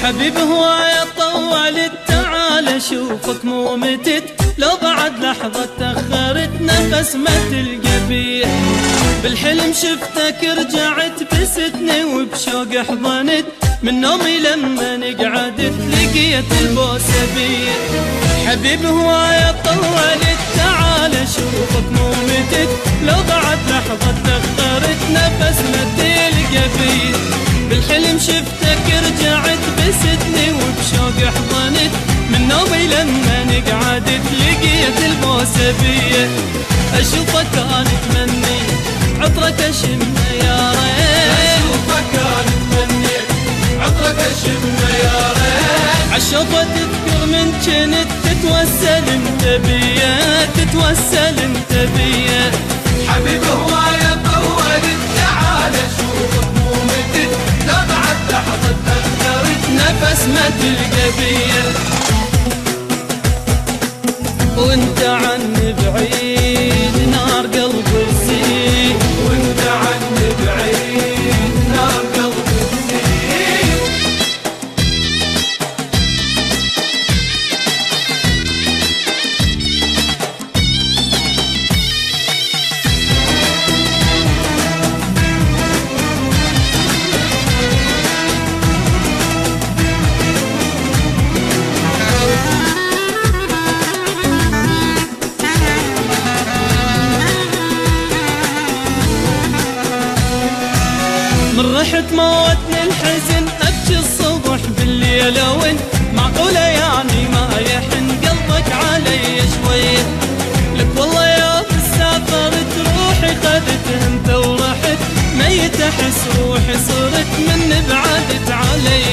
حبيب هواية طولت تعال اشوفك مو متت، لو بعد لحظة تأخرت نفس ما تلقى بيه. بالحلم شفتك رجعت بستني وبشوق حضنت، من نومي لما نقعدت لقيت البوسة بيه. حبيب هواية طولت تعال اشوفك مو متت، لو بعد لحظة تأخرت نفس ما تلقى بيه. بالحلم شفتك رجعت بستني وبشوق حضنت، من نومي لما نقعدت لقيت البوسة بيه. اشوفك انا اتمني عطرك اشمه يا ريت، اشوفك انا اتمني عطرك اشمه يا ريت. عالشوفة تذكر من جنت تتوسل انت بيه، تتوسل انت بيه. حبيب هواية طولت تعال اشوفك مو متت، لو بعد لحظة تأخرت نفس ما تلقى بيه. وانت عني بعيد نار قلبي يسيل، وانت عني بعيد نار قلبي يسيل. من رحت موتني الحزن ابكي الصبح بالليل وين، معقولة يعني ما يحن قلبك علي شوية. لك والله يا سافرت روحي خذت انت ورحت، ميت احس روحي صرت من بعدت علي.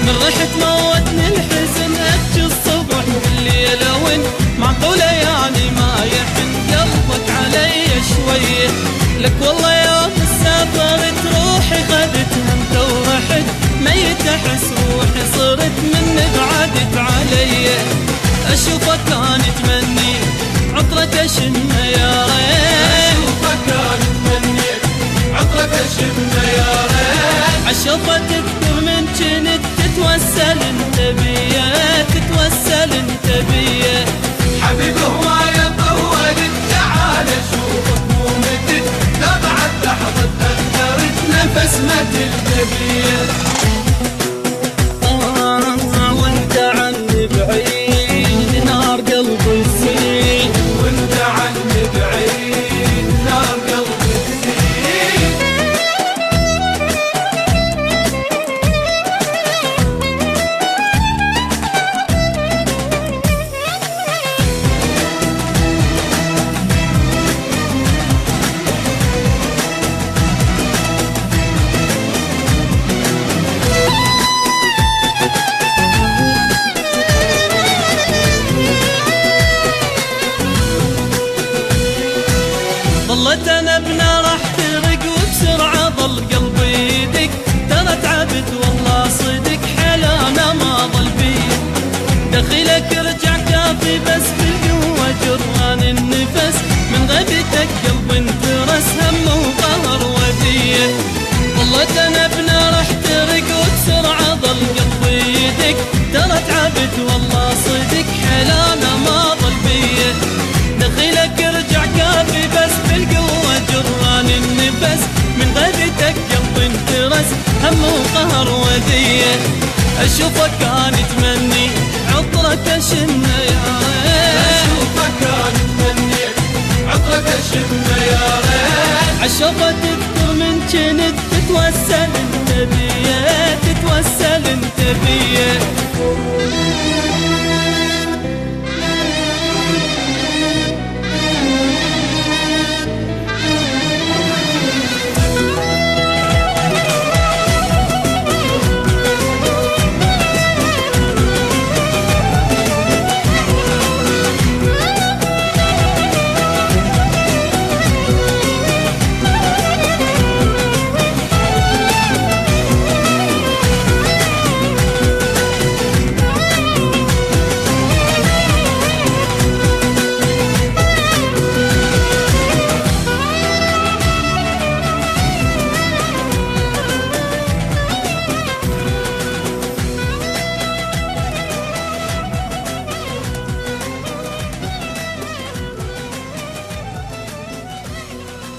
من رحت موتني الحزن ابكي الصبح بالليل وين، معقولة يعني ما يحن قلبك علي شوية. لك والله يا سافرت روحي خذتها انت ورحت، ميت احس روحي صرت من بعدت علي. اشوفك انا اتمني عطرك اشمه يا ريت، اشوفك انا اتمني عطرك اشمه يا ريت. عالشوفة تذكر من جنت تتوسل انت بيه، تتوسل انت بيه. حبيب هواية طولت تعال اشوفك مو متت، لو بعد لحظة تأخرت نفس ما تلقى بيه. وانت عني بعيد نار قلبي يسيل، وانت عني بعيد نار قلبي يسيل. ظلت انا بنار احترق وبسرعة ظل قلبي يدق، ترى تعبت والله صدق حيل انا ما ظل بي. دخيلك رجع كافي بس بالقوة جران النفس، من غيبتك قلبي انترس هم وقهر وديه. ظلت انا بنار احترق وبسرعة ظل قلبي يدق، ترى تعبت والله صدق حيل انا ما ظل بي. دخيلك رجع كافي بس بالقوة جران النفس، من غيبتك قلبي انترس هم وقهر وديه. اشوفك انا اتمني عطرك اشمه يا ريت، اشوفك انا اتمني عطرك اشمه يا ريت. عالشوفة تذكر من جنت تتوسل انت بيه، تتوسل انت بيه.